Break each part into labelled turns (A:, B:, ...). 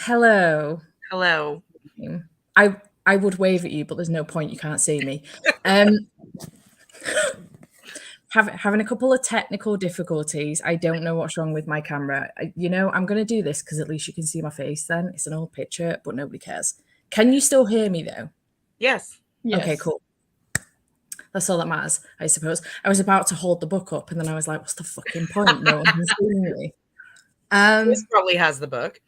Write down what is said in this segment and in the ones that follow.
A: Hello.
B: Hello.
A: I would wave at you, but there's no point. You can't see me. Having a couple of technical difficulties. I don't know what's wrong with my camera. I'm going to do this because at least you can see my face then. It's an old picture, but nobody cares. Can you still hear me, though?
B: Yes.
A: Okay, cool. That's all that matters, I suppose. I was about to hold the book up, and then I was like, what's the fucking point? No one can see me.
B: This probably has the book.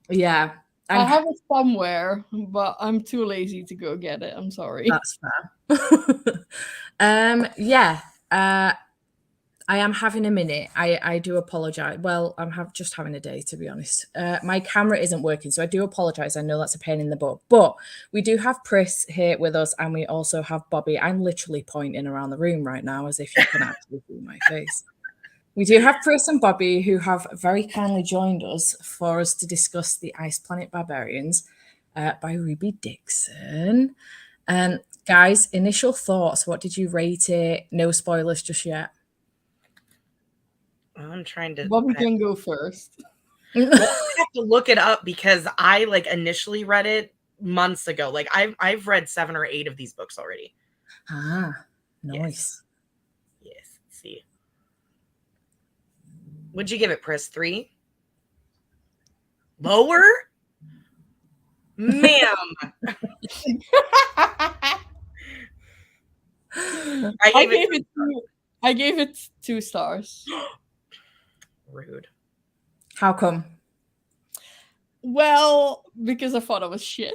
A: Yeah.
C: I have it somewhere, but I'm too lazy to go get it. I'm sorry.
A: That's fair. Yeah. I am having a minute. I do apologize. Well, I'm just having a day, to be honest. My camera isn't working, so I do apologize. I know that's a pain in the butt, but we do have Pris here with us, and we also have Bobby. I'm literally pointing around the room right now as if you can actually see my face. We do have Pris and Bobby, who have very kindly joined us for us to discuss the Ice Planet Barbarians by Ruby Dixon. Guys, initial thoughts. What did you rate it? No spoilers just yet.
B: I'm trying to.
C: Bobby can go first.
B: Well, I have to look it up because I initially read it months ago. I've read 7 or 8 of these books already.
A: Ah, nice.
B: Yes. Let's see. Would you give it, Pris? 3? Lower? Ma'am.
C: I gave it 2 stars.
B: Rude.
A: How come?
C: Well, because I thought it was shit.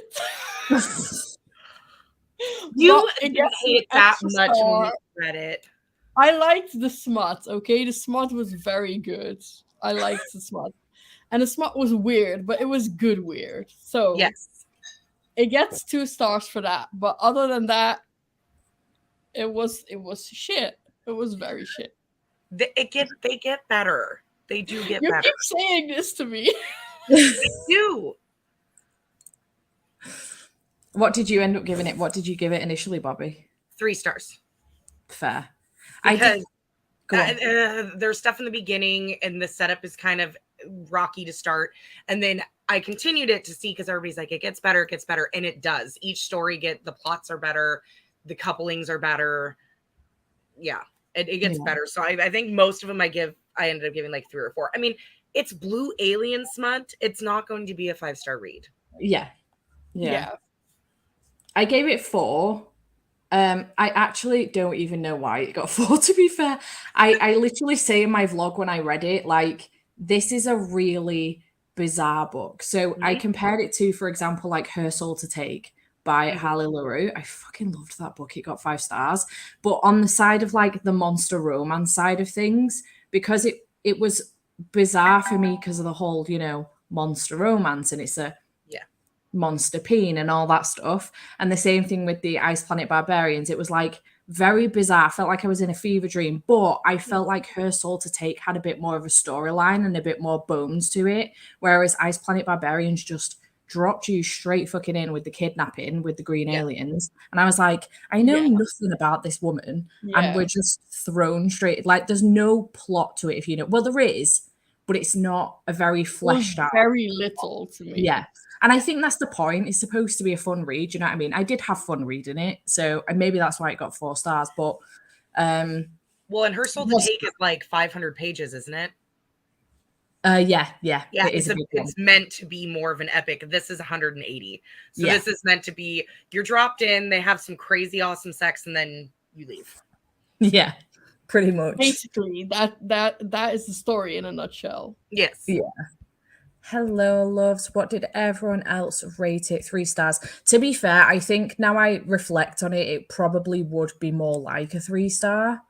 B: You hate it that much when you read it.
C: I liked the smut, okay? The smut was very good. I liked the smut. And the smut was weird, but it was good weird. So
B: yes,
C: it gets 2 stars for that. But other than that, it was shit. It was very shit.
B: They get better. They do get better.
C: You keep saying this to me.
B: They do.
A: What did you end up giving it? What did you give it initially, Bobby?
B: 3 stars.
A: Fair.
B: Because there's stuff in the beginning and the setup is kind of rocky to start. And then I continued it to see because everybody's like, it gets better. And it does. Each story the plots are better. The couplings are better. Yeah, it gets better. So I think most of them I ended up giving 3 or 4. I mean, it's blue alien smut. It's not going to be a 5-star read.
A: Yeah. I gave it 4. I actually don't even know why it got 4, to be fair. I literally say in my vlog when I read it, this is a really bizarre book. So I compared it to, for example, Her Soul to Take by Harley LaRue. I fucking loved that book. It got 5 stars. But on the side of the monster romance side of things, because it was bizarre for me because of the whole, monster romance, and it's a monster peen and all that stuff. And the same thing with the Ice Planet Barbarians. It was very bizarre. I felt like I was in a fever dream, but I felt like Her Soul to Take had a bit more of a storyline and a bit more bones to it. Whereas Ice Planet Barbarians just dropped you straight fucking in with the kidnapping with the green aliens. And I was like, I know nothing about this woman. And we're just thrown straight. There's no plot to it, well, there is, but it's not a very fleshed out.
C: Very little to me.
A: Yeah. And I think that's the point. It's supposed to be a fun read. You know what I mean? I did have fun reading it. So maybe that's why it got 4 stars. But
B: well, and Her Soul to Take is 500 pages, isn't it?
A: Yeah.
B: It's meant to be more of an epic. This is 180. So this is meant to be, you're dropped in, they have some crazy awesome sex, and then you leave.
A: Yeah, pretty much.
C: Basically, that is the story in a nutshell.
B: Yes.
A: Yeah. Hello, loves. What did everyone else rate it? 3 stars. To be fair, I think now I reflect on it, it probably would be more like a 3-star.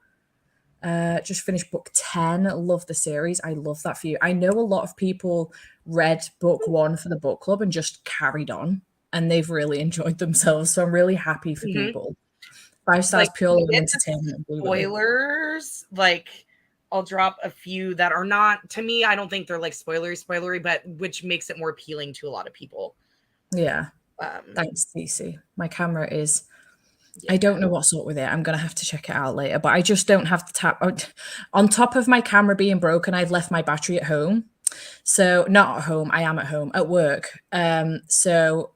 A: Just finished book 10. Love the series. I love that for you. I know a lot of people read book 1 for the book club and just carried on, and they've really enjoyed themselves. So I'm really happy for people. 5 stars purely entertainment.
B: Spoilers, I'll drop a few that are not, to me, I don't think they're spoilery, but which makes it more appealing to a lot of people.
A: Yeah. Thanks, Cece. My camera is, I don't know what's up with it. I'm going to have to check it out later, but I just don't have the tap. On top of my camera being broken, I've left my battery at home. So not at home. I am at home at work. So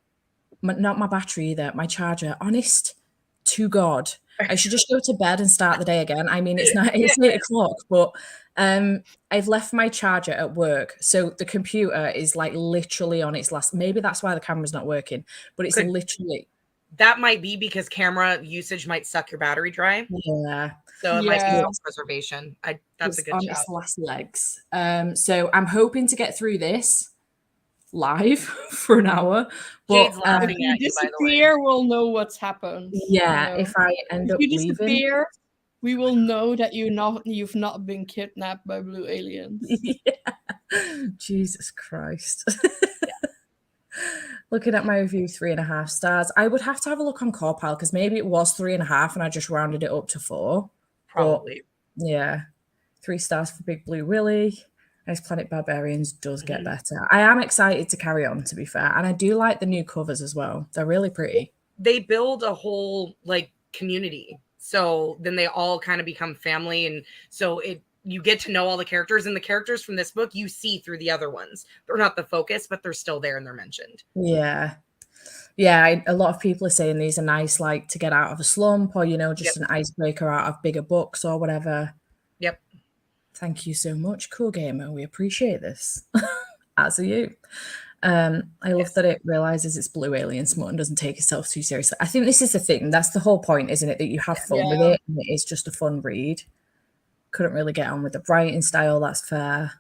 A: not my battery either. My charger. Honest to God, I should just go to bed and start the day again. I mean, it's 8 o'clock, but I've left my charger at work, so the computer is like literally on its last. Maybe that's why the camera's not working, but it's literally.
B: That might be because camera usage might suck your battery dry.
A: Yeah.
B: So it might be self-preservation. That's a good
A: on
B: shout.
A: its last legs. So I'm hoping to get through this live for an hour. But
B: Jade's laughing
C: if you
B: at you, by the way.
C: disappear, we'll know what's happened.
A: Yeah, if I end up
C: leaving,
A: disappear,
C: we will know that you've not been kidnapped by blue aliens.
A: Yeah. Jesus Christ. Looking at my review, 3.5 stars. I would have to have a look on Corpal because maybe it was 3.5 and I just rounded it up to 4.
B: Probably.
A: But, yeah. 3 stars for Big Blue Willy. Nice Planet Barbarians does get better. I am excited to carry on, to be fair. And I do like the new covers as well. They're really pretty.
B: They build a whole like community. So then they all kind of become family. And so you get to know all the characters, and the characters from this book you see through the other ones. They're not the focus, but they're still there and they're mentioned.
A: Yeah. Yeah, a lot of people are saying these are nice, like to get out of a slump or, just an icebreaker out of bigger books or whatever.
B: Yep.
A: Thank you so much, Cool Gamer. We appreciate this. As are you. I love that it realizes it's blue alien smut and doesn't take itself too seriously. I think this is the thing. That's the whole point, isn't it? That you have fun with it. And it is just a fun read. Couldn't really get on with the writing style. That's fair.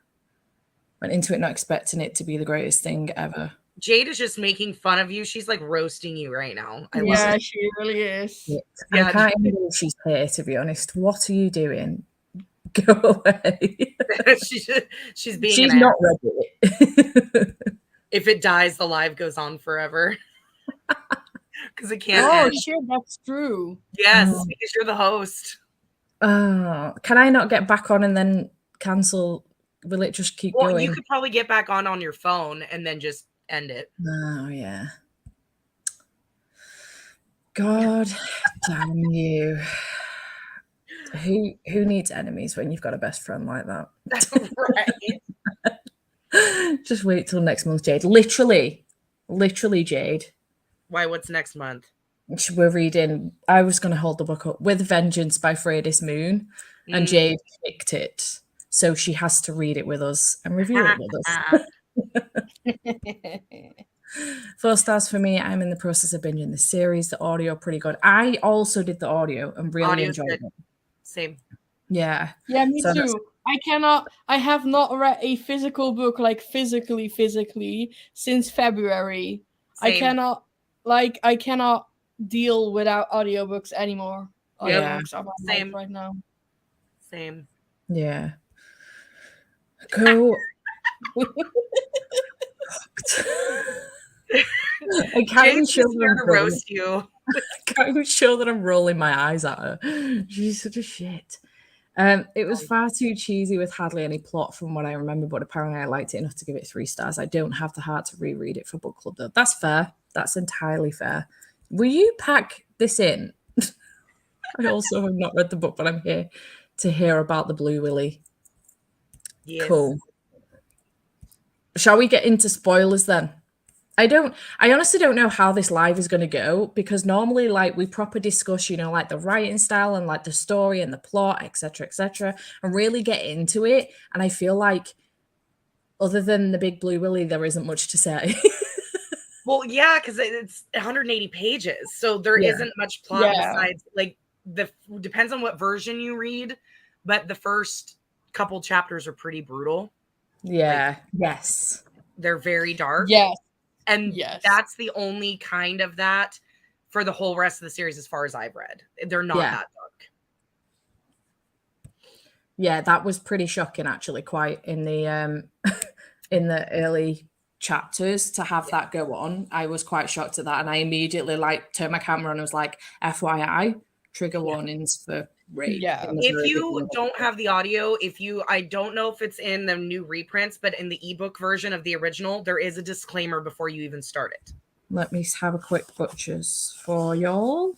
A: Went into it not expecting it to be the greatest thing ever.
B: Jade is just making fun of you. She's like roasting you right now. I
C: love it. She really is.
A: Yeah, I can't even believe she's here, to be honest. What are you doing? Go away.
B: She's
A: not ready.
B: If it dies, the live goes on forever. Because it can't end.
C: Shit, that's true.
B: Yes, because you're the host.
A: Can I not get back on and then cancel? Will it just keep going?
B: You could probably get back on your phone and then just end it.
A: Oh, yeah. God damn you. Who needs enemies when you've got a best friend like that?
B: Right.
A: Just wait till next month, Jade. Literally, Jade.
B: Why? What's next month?
A: We're reading. I was going to hold the book up With Vengeance by Freydis Moon, and Jade picked it, so she has to read it with us and review it with us. 4 stars for me. I'm in the process of binging the series. The audio pretty good. I also did the audio and really enjoyed it.
B: Same.
A: Yeah.
C: Yeah, me too. I have not read a physical book, like physically since February.
B: Same.
C: I cannot deal without audiobooks anymore. Audiobooks are my life right now.
B: Same.
A: Yeah. Go. I can't even show
B: to roast you.
A: I can't even show that I'm rolling my eyes at her. She's such a shit. It was far too cheesy with hardly any plot from what I remember, but apparently I liked it enough to give it 3 stars. I don't have the heart to reread it for book club though. That's fair. That's entirely fair. Will you pack this in? I also have not read the book, but I'm here to hear about the Blue Willy. Yes. Cool. Shall we get into spoilers then? I honestly don't know how this live is going to go, because normally like we proper discuss, like the writing style and like the story and the plot, etc., and really get into it. And I feel like other than the Big Blue Willy, there isn't much to say.
B: Well, yeah, because it's 180 pages. So there isn't much plot besides like depends on what version you read, but the first couple chapters are pretty brutal.
A: Yeah. Yes.
B: They're very dark.
C: Yes.
B: And that's the only kind of that for the whole rest of the series, as far as I've read. They're not that dark.
A: Yeah, that was pretty shocking, actually, quite in the in the early chapters to have that go on. I was quite shocked at that, and I immediately turned my camera on and was like, FYI, trigger warnings for rape.
C: Yeah.
B: If you don't have the audio, I don't know if it's in the new reprints, but in the ebook version of the original, there is a disclaimer before you even start it.
A: Let me have a quick butchers for y'all.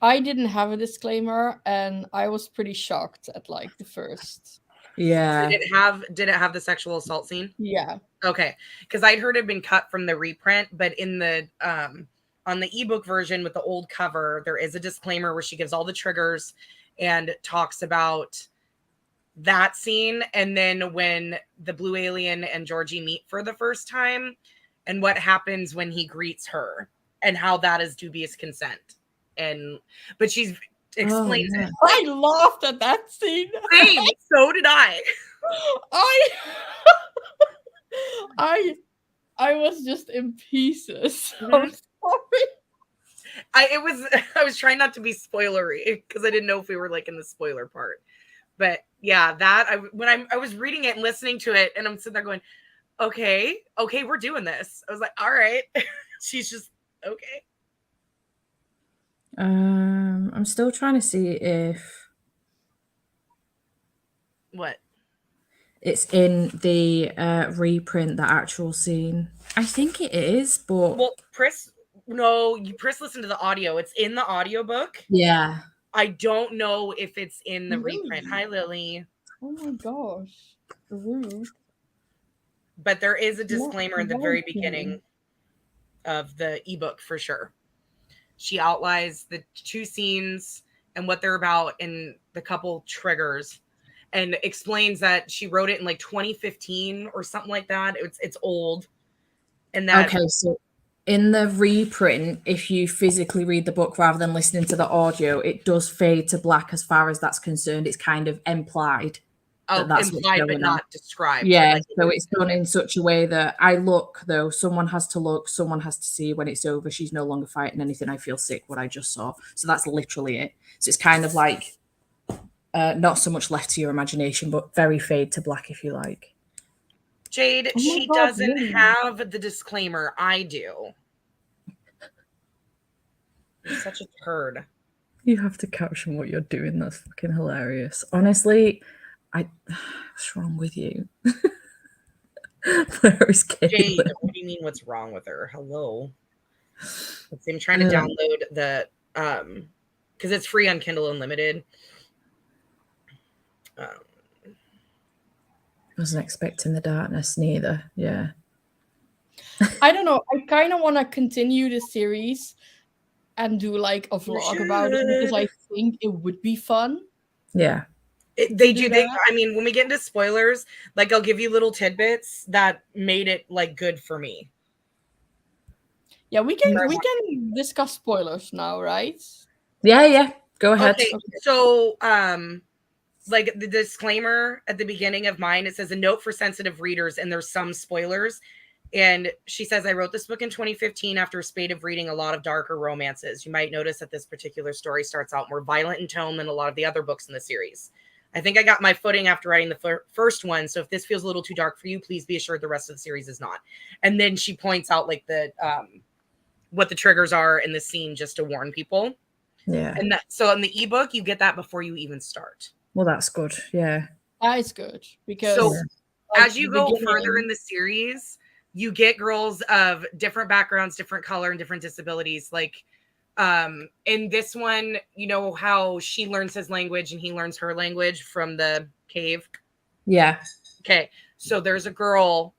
C: I didn't have a disclaimer, and I was pretty shocked at the first
A: Yeah.
B: Did it have the sexual assault scene?
C: Yeah.
B: Okay, because I'd heard it had been cut from the reprint, but in the on the ebook version with the old cover, there is a disclaimer where she gives all the triggers and talks about that scene, and then when the blue alien and Georgie meet for the first time, and what happens when he greets her, and how that is dubious consent. But she's explains it.
C: I laughed at that scene.
B: Same, so did I.
C: I was just in pieces.
B: Mm-hmm.
C: I'm sorry.
B: I was trying not to be spoilery because I didn't know if we were like in the spoiler part. But yeah, when I was reading it and listening to it, and I'm sitting there going, okay, we're doing this. I was like, all right. She's just okay.
A: I'm still trying to see if
B: what
A: it's in the reprint, the actual scene. I think it is, but
B: Pris listen to the audio. It's in the audiobook.
A: Yeah.
B: I don't know if it's in the
C: Really?
B: reprint. Hi, Lily.
C: Oh my gosh. Rude.
B: But there is a disclaimer in the very beginning of the ebook for sure. She outlines the 2 scenes and what they're about and the couple triggers, and explains that she wrote it in like 2015 or something like that. It's old. And that
A: Okay, so in the reprint, if you physically read the book rather than listening to the audio, it does fade to black as far as that's concerned. It's kind of implied. That's
B: implied but not described.
A: Yeah, like so it's done in such a way that someone has to look, someone has to see. When it's over, she's no longer fighting anything. I feel sick, what I just saw. So that's literally it. So it's kind of like not so much left to your imagination, but very fade to black, if you like.
B: Jade, she doesn't have the disclaimer. I do. You're such a turd.
A: You have to caption what you're doing. That's fucking hilarious. Honestly, what's wrong with you? Where is
B: Jade, what do you mean what's wrong with her? Hello. I'm trying to download the because it's free on Kindle Unlimited.
A: Wasn't expecting the darkness neither. Yeah.
C: I don't know. I kind of want to continue the series and do like a vlog about it because I think it would be fun.
A: Yeah.
B: They do. I mean, when we get into spoilers, like I'll give you little tidbits that made it like good for me.
C: Yeah, we can discuss spoilers now, right?
A: Yeah. Go ahead.
B: Okay. So, like the disclaimer at the beginning of mine, it says a note for sensitive readers, and there's some spoilers. And she says, I wrote this book in 2015 after a spate of reading a lot of darker romances. You might notice that this particular story starts out more violent in tone than a lot of the other books in the series. I think I got my footing after writing the first one. So if this feels a little too dark for you, please be assured the rest of the series is not. And then she points out like the what the triggers are in the scene just to warn people.
A: Yeah.
B: And so in the ebook, you get that before you even start.
A: Well, that's good. Yeah.
C: That is good because
B: so as you go further in the series, you get girls of different backgrounds, different color, and different disabilities. Like in this one, you know how she learns his language and he learns her language from the cave.
A: Yeah.
B: Okay. So there's a girl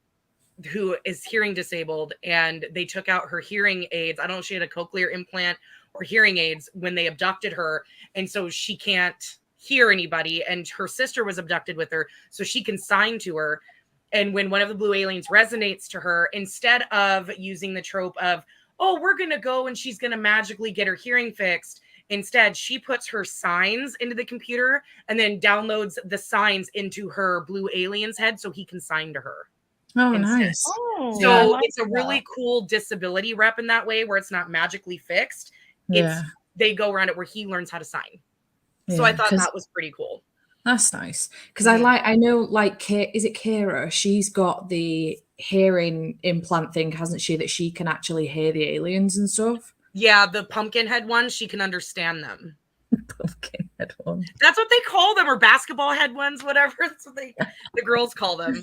B: who is hearing disabled, and they took out her hearing aids. I don't know if she had a cochlear implant or hearing aids when they abducted her. And so she can't hear anybody. And her sister was abducted with her, so she can sign to her. And when one of the blue aliens resonates to her, instead of using the trope of, oh, we're going to go and she's going to magically get her hearing fixed, instead, she puts her signs into the computer and then downloads the signs into her blue alien's head so he can sign to her.
A: Oh, nice.
C: Oh,
B: so
C: yeah,
B: it's a really cool disability rep in that way, where it's not magically fixed.
A: Yeah.
B: They go around it where he learns how to sign. So I thought that was pretty cool.
A: That's nice. Because I know, like, is it Kira? She's got the hearing implant thing, hasn't she? That she can actually hear the aliens and stuff.
B: Yeah, the pumpkin head ones, she can understand them.
A: Pumpkin head one.
B: That's what they call them, or basketball head ones, whatever. That's what the girls call them.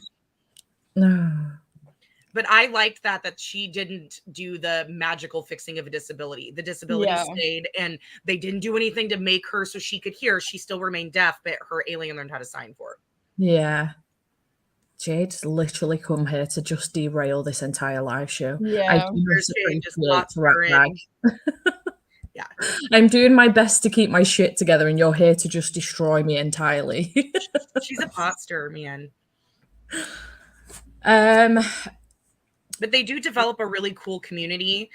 A: No.
B: But I liked that she didn't do the magical fixing of a disability. The disability stayed, and they didn't do anything to make her so she could hear. She still remained deaf, but her alien learned how to sign for it.
A: Yeah. Jade's literally come here to just derail this entire live show. I
C: Yeah.
A: do not
B: There's Jade just
A: appreciate
B: hot
A: rat
B: stirring.
A: rag.
B: Yeah.
A: I'm doing my best to keep my shit together, and you're here to just destroy me entirely.
B: She's a pot stirrer, man. But they do develop a really cool community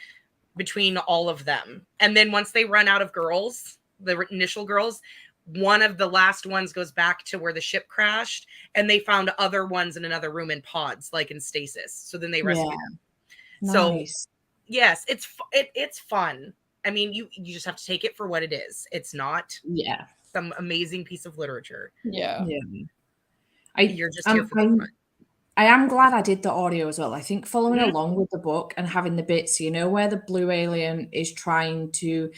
B: between all of them. And then once they run out of girls, the initial girls, one of the last ones goes back to where the ship crashed, and they found other ones in another room in pods, like in stasis. So then they rescue them.
A: Nice.
B: So yes, it's fun. I mean, you just have to take it for what it is. It's not some amazing piece of literature.
C: Yeah.
B: You're just here for fun.
A: I am glad I did the audio as well. I think following along with the book and having the bits, where the blue alien is talking,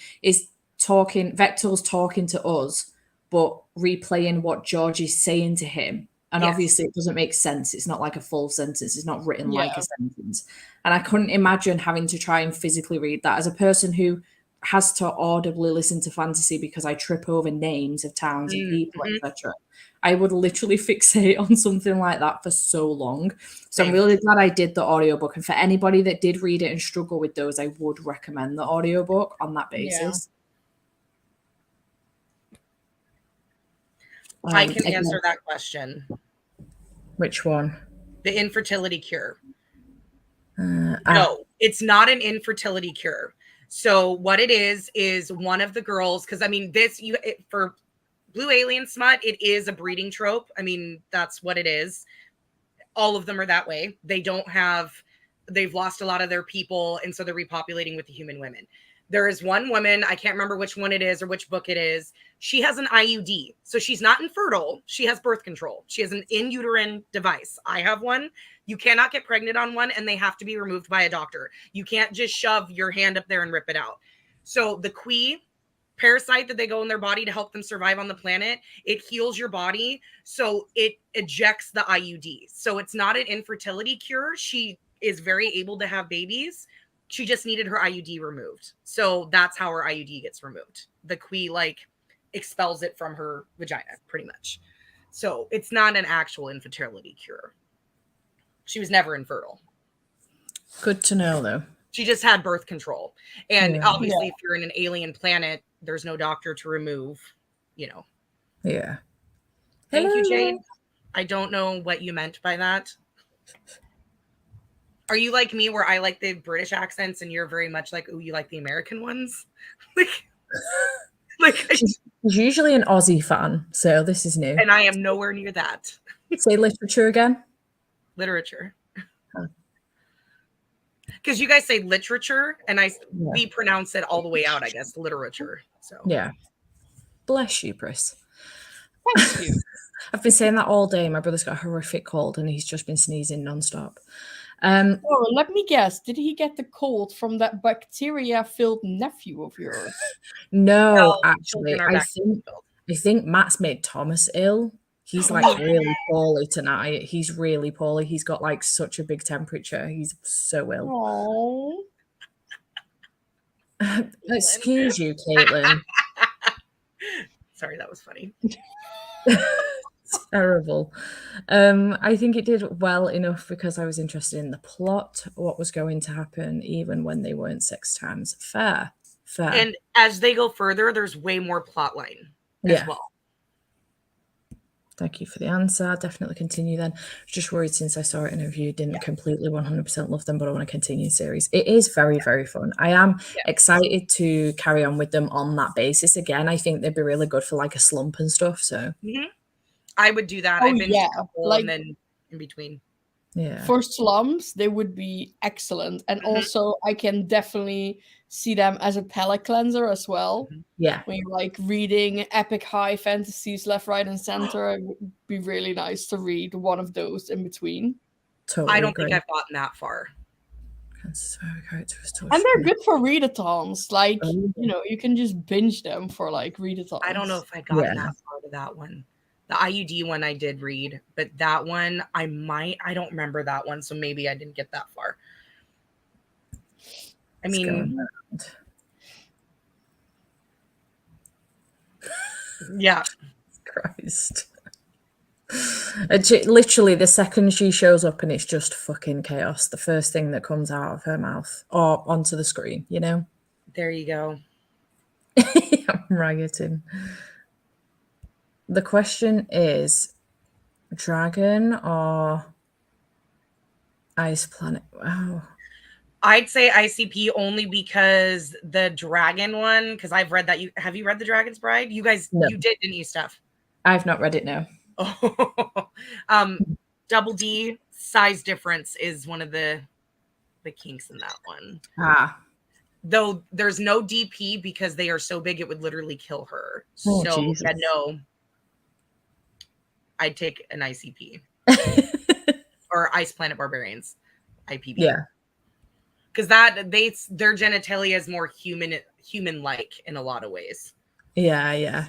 A: Vector's talking to us, but replaying what George is saying to him. And obviously it doesn't make sense. It's not like a full sentence. It's not written like a sentence. And I couldn't imagine having to try and physically read that as a person who has to audibly listen to fantasy because I trip over names of towns and people, etc. I would literally fixate on something like that for so long. So I'm really glad I did the audiobook. And for anybody that did read it and struggle with those, I would recommend the audiobook on that basis.
B: I can answer that question.
A: Which one?
B: The infertility cure. No, it's not an infertility cure. So what it is one of the girls, because I mean, for blue alien smut, it is a breeding trope. I mean, that's what it is. All of them are that way. They've lost a lot of their people, and so they're repopulating with the human women. There is one woman, I can't remember which one it is or which book it is. She has an IUD. So she's not infertile. She has birth control. She has an in-uterine device. I have one. You cannot get pregnant on one, and they have to be removed by a doctor. You can't just shove your hand up there and rip it out. So the Qui parasite that they go in their body to help them survive on the planet, it heals your body. So it ejects the IUD. So it's not an infertility cure. She is very able to have babies. She just needed her IUD removed. So that's how her IUD gets removed. The Qui expels it from her vagina, pretty much. So it's not an actual infertility cure. She was never infertile.
A: Good to know, though.
B: She just had birth control. And obviously, if you're in an alien planet, there's no doctor to remove,
A: Yeah.
B: Thank you, Jade. I don't know what you meant by that. Are you like me where I like the British accents and you're very much like, you like the American ones?
A: She's usually an Aussie fan, so this is new.
B: And I am nowhere near that.
A: Say literature again.
B: Literature. Because you guys say literature, and we pronounce it all the way out, I guess, literature. So
A: yeah. Bless you, Pris.
C: Thank you.
A: I've been saying that all day. My brother's got a horrific cold, and he's just been sneezing nonstop.
C: Let me guess. Did he get the cold from that bacteria-filled nephew of yours?
A: No, actually, I think Matt's made Thomas ill. He's like really poorly tonight. He's really poorly. He's got like such a big temperature. He's so ill. Excuse you, Caitlin.
B: Sorry, that was funny.
A: Terrible. I think it did well enough because I was interested in the plot, what was going to happen, even when they weren't 6 times. Fair.
B: And as they go further, there's way more plot line as well.
A: Thank you for the answer. I'll definitely continue then. Just worried since I saw it in a review, didn't completely 100% love them, but I want to continue the series. It is very, very fun. I am excited to carry on with them on that basis. Again, I think they'd be really good for like a slump and stuff. So
B: I would do that. I've been and then in between.
A: Yeah.
C: For slumps, they would be excellent. And also I can definitely see them as a palate cleanser as well.
A: Yeah.
C: When you're like reading epic high fantasies left, right, and center, it would be really nice to read one of those in between.
A: Totally.
B: I don't think I've gotten that far.
C: And they're good for readathons. Like, you can just binge them for like readathons.
B: I don't know if I got that far to that one. The IUD one I did read, but that one I don't remember that one, so maybe I didn't get that far. I mean,
A: yeah. Christ. Literally, the second she shows up and it's just fucking chaos, the first thing that comes out of her mouth or onto the screen, you know?
B: There you go.
A: I'm rioting. The question is dragon or ice planet? Wow.
B: I'd say ICP only because the dragon one, because I've read that. Have you read The Dragon's Bride? You guys,
A: No.
B: you did, didn't you, Steph?
A: I've not read it, no.
B: Double D size difference is one of the kinks in that one. Though there's no DP because they are so big it would literally kill her.
A: Oh,
B: so
A: Jesus.
B: yeah, no. I'd take an ICP. Or Ice Planet Barbarians. IPB.
A: Yeah.
B: Because their genitalia is more human-like in a lot of ways.
A: Yeah.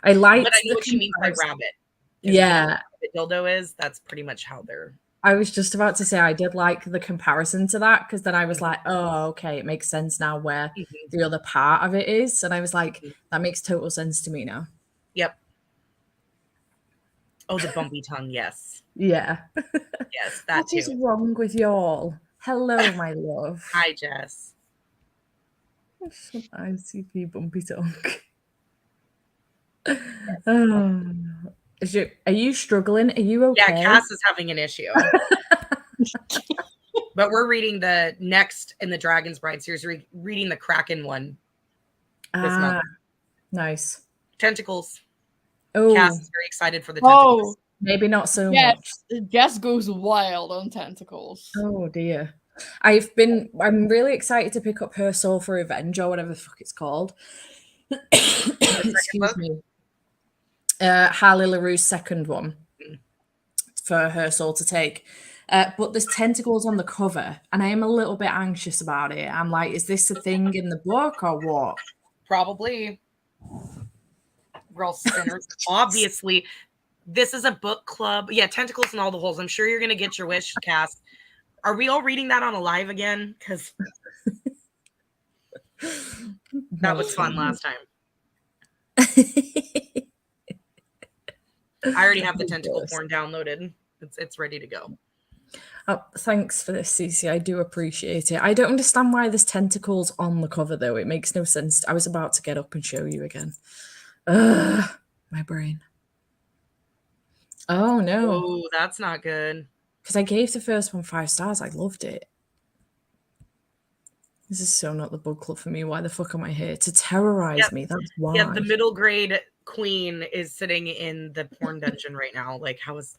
A: I like.
B: But I know what she means by rabbit.
A: Yeah.
B: The dildo is. That's pretty much how they're.
A: I was just about to say I did like the comparison to that because then I was like, oh, okay, it makes sense now where the other part of it is. And I was like, that makes total sense to me now.
B: Yep. Oh, the bumpy tongue, yes.
A: Yeah.
B: Yes, that too.
A: What is wrong with y'all? Hello, my love.
B: Hi, Jess.
A: ICP bumpy tongue. Oh. Are you struggling? Are you okay?
B: Yeah, Cass is having an issue. But we're reading the next in the Dragon's Bride series. Reading the Kraken one this month.
A: Nice.
B: Tentacles.
A: Oh,
B: Cass is very excited for the tentacles.
A: Maybe not so much.
C: Jess goes wild on tentacles.
A: Oh dear. I'm really excited to pick up Her Soul for Revenge or whatever the fuck it's called. Excuse me. Harley LaRue's second one for Her Soul to take. But there's tentacles on the cover, and I am a little bit anxious about it. I'm like, is this a thing in the book or what?
B: Probably. Girl sinners. Obviously. This is a book club. Yeah, tentacles in all the holes. I'm sure you're going to get your wish, Cass. Are we all reading that on a live again? Because that was fun last time. I already have the tentacle porn downloaded. It's ready to go.
A: Oh, thanks for this, Cece. I do appreciate it. I don't understand why there's tentacles on the cover, though. It makes no sense. I was about to get up and show you again. My brain. Oh, no.
B: Oh, that's not good.
A: Because I gave the first one 5 stars. I loved it. This is so not the book club for me. Why the fuck am I here? To terrorize me. That's why.
B: Yeah, the middle grade queen is sitting in the porn dungeon right now. Like, how is...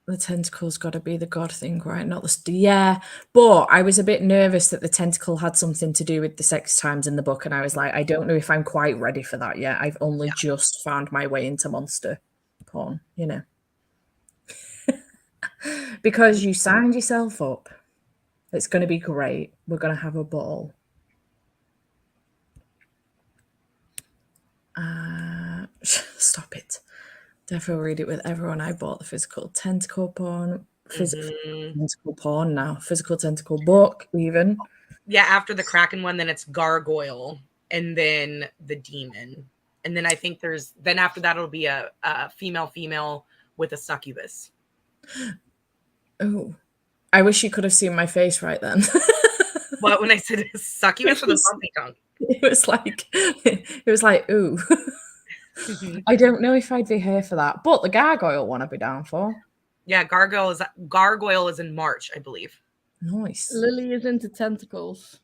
A: The tentacle's got to be the god thing, right? Not the... Yeah, but I was a bit nervous that the tentacle had something to do with the sex times in the book, and I was like, I don't know if I'm quite ready for that yet. I've only just found my way into monster porn, you know. Because you signed yourself up. It's going to be great. We're going to have a ball. Stop it. Definitely read it with everyone. I bought the physical tentacle porn. Tentacle porn now. Physical tentacle book, even.
B: Yeah, after the Kraken one, then it's Gargoyle, and then the Demon. And then I think then after that, it'll be a female with a succubus.
A: Oh. I wish you could have seen my face right then.
B: What, when I said succubus or the bumpy tongue?
A: It was like, ooh. I don't know if I'd be here for that, but the gargoyle one I'd be down for.
B: Yeah, Gargoyle is in March, I believe.
A: Nice.
C: Lily is into tentacles.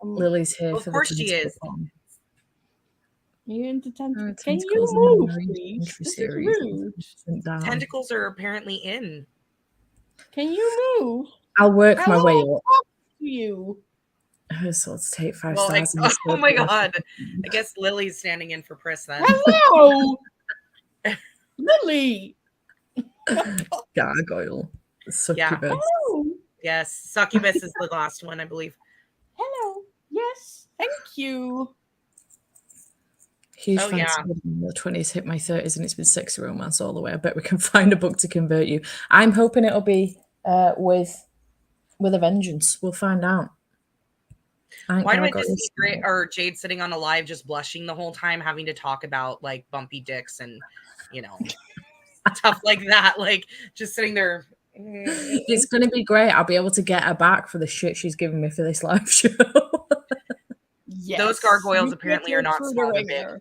A: Lily's here.
B: Of course she is.
C: You're into tentacles. Can you move, please? This is rude.
B: Tentacles are apparently in.
C: Can you move?
A: I'll work my way up.
C: You.
A: Her swords take 5 stars.
B: Oh my god. I guess Lily's standing in for Pris then.
C: Hello! Lily!
A: Gargoyle. Succubus.
C: Hello.
B: Yes, succubus is the last one, I believe.
C: Hello. Yes. Thank you.
A: Huge fan of the 20s, hit my 30s, and it's been sexy romance all the way. I bet we can find a book to convert you. I'm hoping it'll be with a vengeance. We'll find out.
B: Why do I just see Jade sitting on a live just blushing the whole time, having to talk about like bumpy dicks and, you know, stuff like that, like just sitting there.
A: It's going to be great. I'll be able to get her back for the shit she's giving me for this live show.
B: Yes. Those gargoyles apparently are not small, they're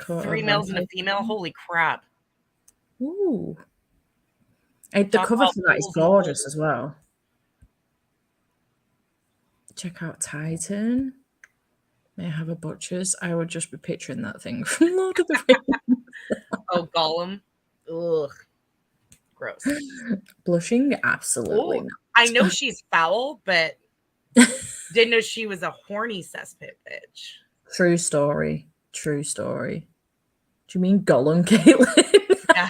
B: big. 3 males and a female? Holy crap.
A: Ooh. The cover for that is gorgeous as well. Check out Titan. May I have a butcher's? I would just be picturing that thing from Lord of the Rings.
B: Oh, Gollum. Ugh. Gross.
A: Blushing? Absolutely not.
B: I know she's foul, but didn't know she was a horny cesspit bitch.
A: True story. True story. Do you mean Gollum, Caitlin? Yeah.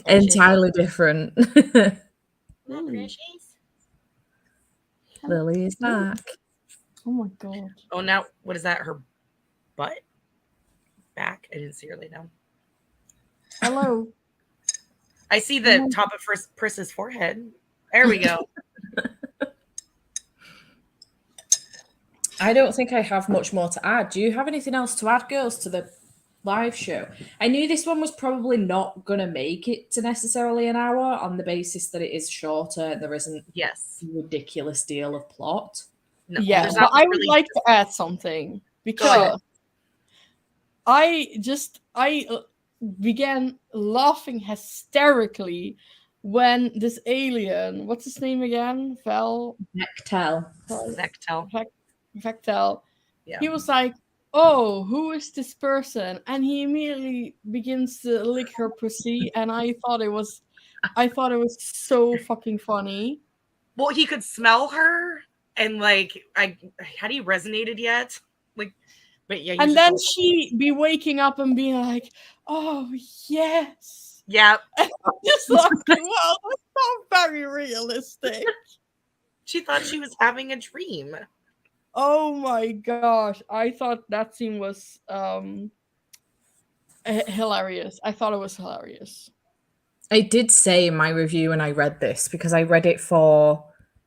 A: Entirely different. Lily is back.
C: Oh my god.
B: Oh, now what is that? Her butt? Back? I didn't see her lay down.
C: Hello.
B: I see the top of Pris's forehead. There we go.
A: I don't think I have much more to add. Do you have anything else to add, girls, to the live show? I knew this one was probably not going to make it to necessarily an hour on the basis that it is shorter and there isn't a ridiculous deal of plot.
C: No, yeah, but I would like to add something because I began laughing hysterically when this alien, what's his name again?
A: Vectel.
C: Yeah. He was like, "Oh, who is this person?" And he immediately begins to lick her pussy, and I thought it was so fucking funny.
B: Well, he could smell her, and like, had he resonated yet? Like, but yeah.
C: And then she be waking up and being like, "Oh yes."
B: Yep.
C: And I'm just like, well, that's not very realistic.
B: She thought she was having a dream.
C: Oh my gosh. I thought that scene was hilarious. I thought it was hilarious.
A: I did say in my review when I read this, because I read it for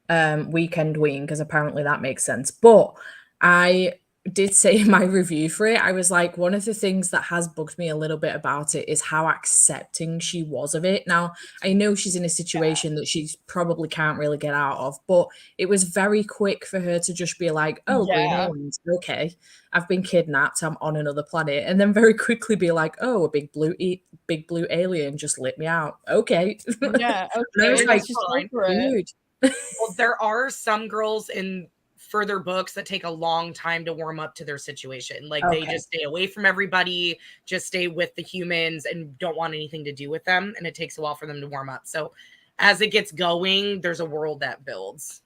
A: Weekend Wing, because apparently that makes sense. But I did say in my review for it, I was like, one of the things that has bugged me a little bit about it is how accepting she was of it. Now, I know she's in a situation that she probably can't really get out of, but it was very quick for her to just be like, oh, green aliens, okay, I've been kidnapped, I'm on another planet, and then very quickly be like, oh, a big blue alien just lit me out. Okay.
C: Yeah, okay.
A: And I was like, dude.
B: Well, there are some girls in further books that take a long time to warm up to their situation. Like they just stay away from everybody, just stay with the humans and don't want anything to do with them. And it takes a while for them to warm up. So as it gets going, there's a world that builds.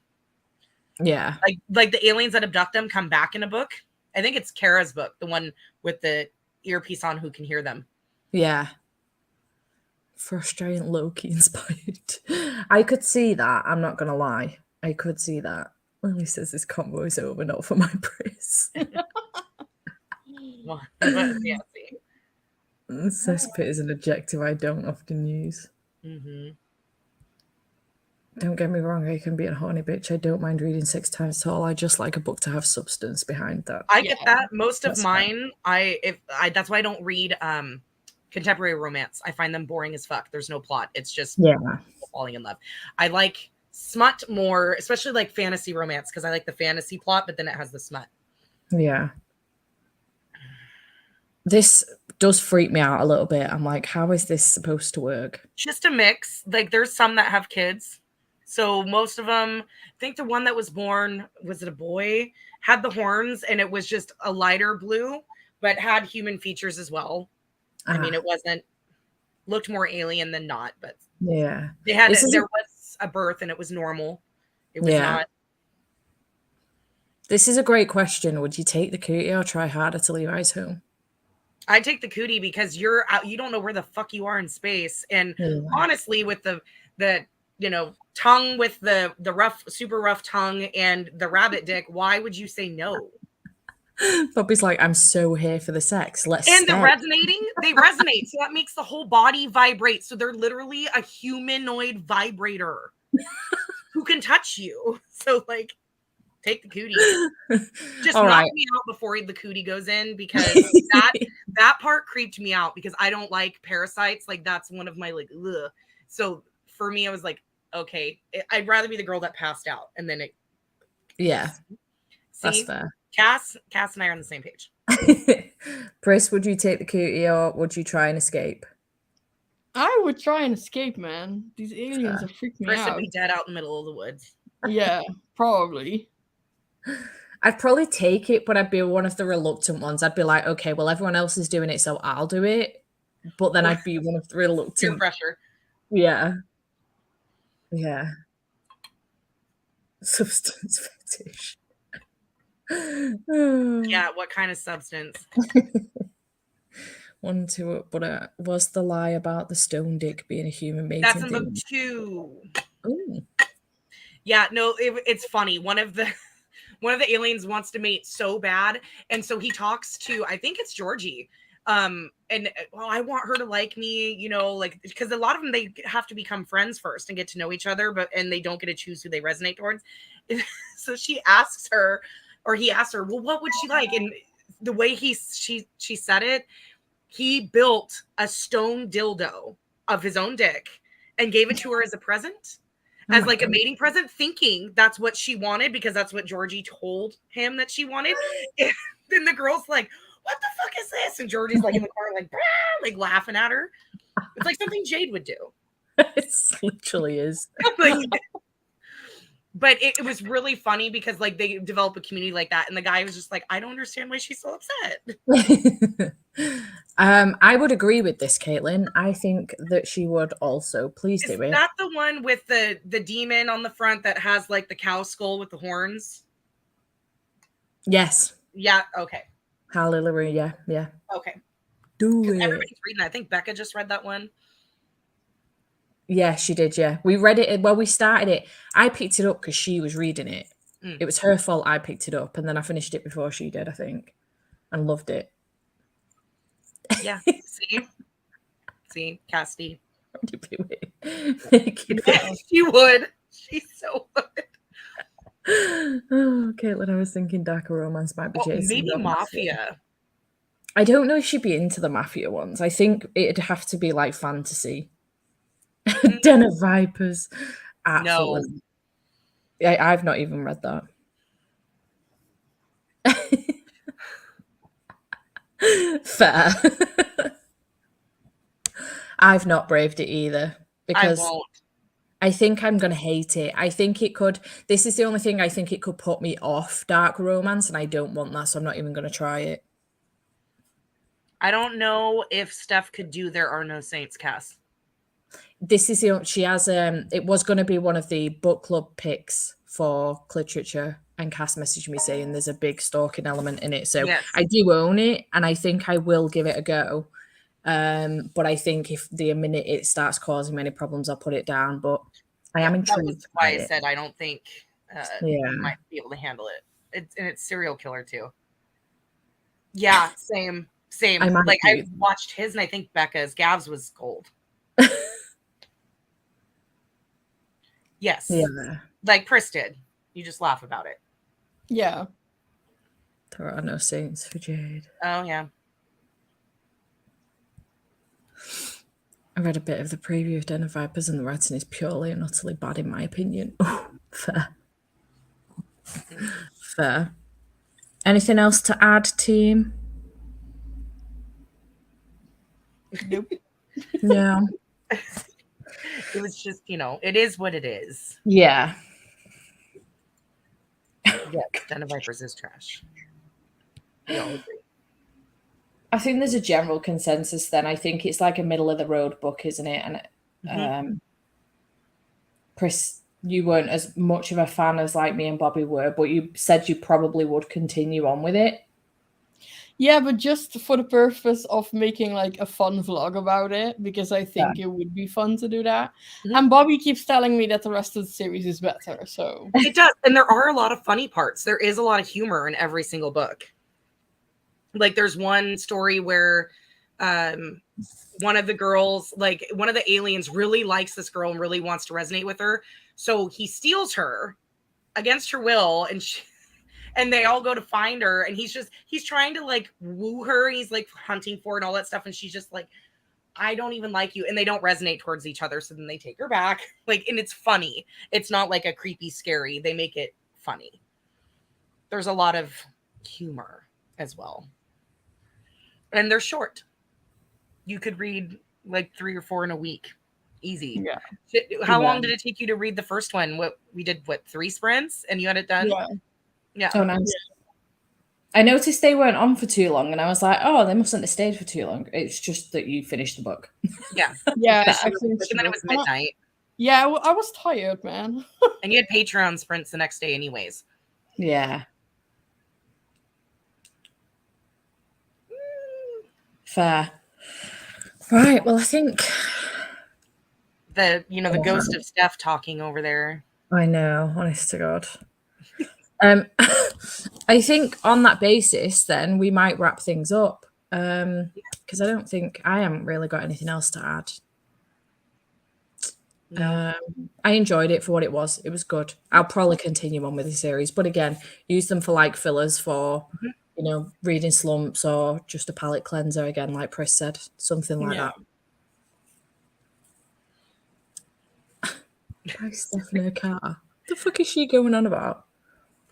A: Yeah.
B: Like the aliens that abduct them come back in a book. I think it's Kara's book, the one with the earpiece on who can hear them.
A: Yeah. Frustrating Loki inspired. I could see that. I'm not going to lie. I could see that. Lily says this combo is over, not for my praise. Cesspit is an adjective I don't often use.
B: Mm-hmm.
A: Don't get me wrong, I can be a horny bitch. I don't mind reading 6 times tall. I just like a book to have substance behind that.
B: I get that. Most of mine, that's why I don't read contemporary romance. I find them boring as fuck. There's no plot. It's just falling in love. I like smut more, especially like fantasy romance, because I like the fantasy plot, but then it has the smut.
A: Yeah. This does freak me out a little bit. I'm like, how is this supposed to work?
B: Just a mix. Like there's some that have kids. So most of them, I think the one that was born, was it a boy, had the horns and it was just a lighter blue, but had human features as well. I mean, it looked more alien than not, but
A: yeah,
B: there was a birth and it was normal. It was not.
A: This is a great question. Would you take the cootie or try harder to leave Ice home?
B: I take the cootie because you don't know where the fuck you are in space. And honestly, with the tongue with the rough, super rough tongue and the rabbit dick, why would you say no?
A: Bobby's like, I'm so here for the sex. Let's
B: and the resonating, they resonate. So that makes the whole body vibrate. So they're literally a humanoid vibrator. who can touch you. So like, take the cootie. Just
A: All
B: knock
A: right.
B: me out before the cootie goes in, because that part creeped me out, because I don't like parasites. Like that's one of my like, ugh. So for me, I was like, okay, I'd rather be the girl that passed out, and then it.
A: Yeah,
B: see,
A: that's fair.
B: Cass and I are on the same page.
A: Pris, would you take the cootie or would you try and escape?
C: I would try and escape, man. These aliens are freaking me
B: Pris
C: out.
B: would be dead out in the middle of the woods.
C: Yeah, probably.
A: I'd probably take it, but I'd be one of the reluctant ones. I'd be like, okay, well, everyone else is doing it, so I'll do it. But then I'd be one of the reluctant.
B: Peer pressure.
A: Yeah. Yeah. Substance fetish.
B: Yeah, what kind of substance?
A: 1, 2, but was the lie about the stone dick being a human mating?
B: That's in book 2.
A: Ooh.
B: Yeah, no, it's funny. One of the aliens wants to mate so bad, and so he talks to, I think it's Georgie, and well, I want her to like me, you know, like, because a lot of them, they have to become friends first and get to know each other, and they don't get to choose who they resonate towards. So she asks her, or he asked her, well, what would she like? And the way she said it, he built a stone dildo of his own dick and gave it to her as a present. As like a mating present, thinking that's what she wanted, because that's what Georgie told him that she wanted. And then the girl's like, what the fuck is this? And Georgie's like in the car, like laughing at her. It's like something Jade would do.
A: It literally is.
B: Like, but it was really funny, because like they develop a community like that, and the guy was just like, I don't understand why she's so upset.
A: I would agree with this, Caitlin. I think that she would also. Please do it.
B: Is that the one with the demon on the front that has like the cow skull with the horns?
A: Yes.
B: Yeah. Okay.
A: Hallelujah. Yeah.
B: Okay.
A: Do it.
B: Everybody's reading. I think Becca just read that one.
A: Yeah, she did. Yeah, we read it. Well, we started it. I picked it up because she was reading it. It was her fault. I picked it up, and then I finished it before she did, I think, and loved it.
B: Yeah. See, Casty. She would. She so would.
A: Oh, Caitlin, I was thinking darker romance might be Jason.
B: Maybe Mafia.
A: I don't know if she'd be into the Mafia ones. I think it'd have to be like fantasy. Den of Vipers. Absolutely. No. I've not even read that. Fair. I've not braved it either, because I think I'm going to hate it. I think it could. This is the only thing I think it could put me off dark romance, and I don't want that, so I'm not even going to try it.
B: I don't know if Steph could do There Are No Saints, Cass.
A: This is she has it was going to be one of the book club picks for Cliterature, and Cass messaged me saying there's a big stalking element in it, so yes. I do own it, and I think I will give it a go, but I think if the minute it starts causing many problems, I'll put it down. But I am intrigued.
B: That's why I said I don't think you might be able to handle it. It's serial killer too. Yeah, same. I watched his, and I think Becca's. Gav's was gold. Yes. Yeah. Like Pris did. You just laugh about it.
C: Yeah.
A: There Are No Saints for Jade.
B: Oh, yeah.
A: I read a bit of the preview of Den of Vipers, and the writing is purely and utterly bad, in my opinion. Fair. Fair. Anything else to add, team?
C: Nope.
A: Yeah.
B: It was just, it is what it is.
A: Yeah.
B: Yeah, Den of Vipers is trash. We all agree.
A: I think there's a general consensus then. I think it's like a middle of the road book, isn't it? And Chris, you weren't as much of a fan as like me and Bobby were, but you said you probably would continue on with it.
C: Yeah, but just for the purpose of making like a fun vlog about it, because I think it would be fun to do that. Mm-hmm. And Bobby keeps telling me that the rest of the series is better, so
B: it does. And there are a lot of funny parts. There is a lot of humor in every single book. Like there's one story where one of the girls, like one of the aliens really likes this girl and really wants to resonate with her. So he steals her against her will, and they all go to find her, and he's trying to like woo her. He's like hunting for her and all that stuff. And she's just like, I don't even like you. And they don't resonate towards each other. So then they take her back. Like, and it's funny. It's not like a creepy, scary. They make it funny. There's a lot of humor as well. And they're short. You could read like 3 or 4 in a week. Easy.
C: Yeah.
B: How long did it take you to read the first one? We did 3 sprints and you had it done? Yeah.
A: Oh, nice. Yeah. I noticed they weren't on for too long and I was like, oh, they mustn't have stayed for too long. It's just that you finished the book.
B: Yeah.
C: Yeah.
B: And then it was midnight.
C: Yeah, I was tired, man.
B: And you had Patreon sprints the next day anyways.
A: Yeah. Fair. Right, well, I think
B: the ghost of Steph talking over there.
A: I know, honest to God. I think on that basis, then we might wrap things up. Because I don't think I haven't really got anything else to add.
B: No.
A: I enjoyed it for what it was. It was good. I'll probably continue on with the series, but again, use them for like fillers for reading slumps or just a palate cleanser again, like Chris said, something like that. Hi, Stephanie Carter. The fuck is she going on about?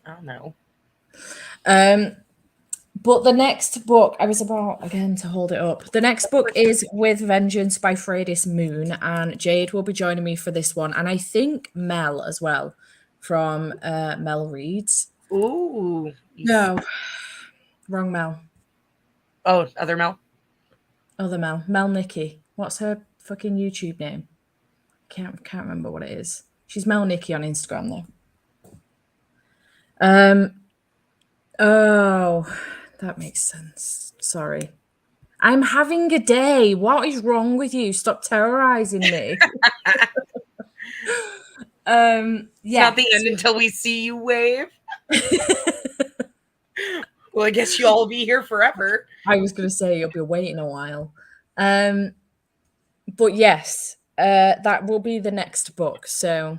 B: I don't know.
A: But the next book, I was about, again, to hold it up. The next book is With Vengeance by Freydis Moon, and Jade will be joining me for this one. And I think Mel as well, from Mel Reads.
B: Ooh.
A: No. Wrong Mel.
B: Oh, other Mel?
A: Other Mel. Mel Nikki. What's her fucking YouTube name? Can't remember what it is. She's Mel Nikki on Instagram, though. Oh, that makes sense. Sorry. I'm having a day. What is wrong with you? Stop terrorizing me.
B: It's not the end until we see you wave. Well, I guess you'll all be here forever.
A: I was going to say you'll be waiting a while. But yes, that will be the next book. So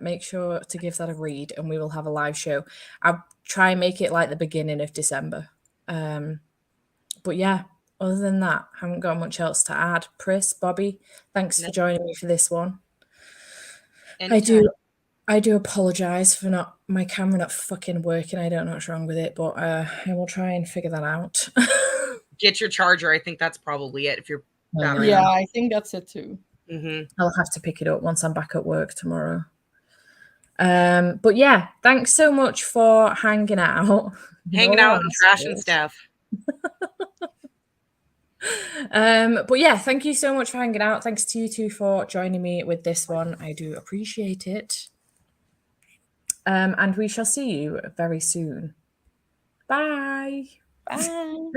A: make sure to give that a read and we will have a live show. I'll try and make it like the beginning of December. But yeah, other than that, I haven't got much else to add. Pris, Bobby, thanks for joining me for this one. Anytime. I do apologize for my camera not fucking working. I don't know what's wrong with it, but I will try and figure that out.
B: Get your charger. I think that's probably it. If you're
C: yeah, I think that's it too.
B: Mm-hmm.
A: I'll have to pick it up once I'm back at work tomorrow. But yeah, thanks so much for hanging out.
B: Hanging out and trashing stuff.
A: But yeah, thank you so much for hanging out. Thanks to you two for joining me with this one. I do appreciate it. And we shall see you very soon. Bye.
C: Bye.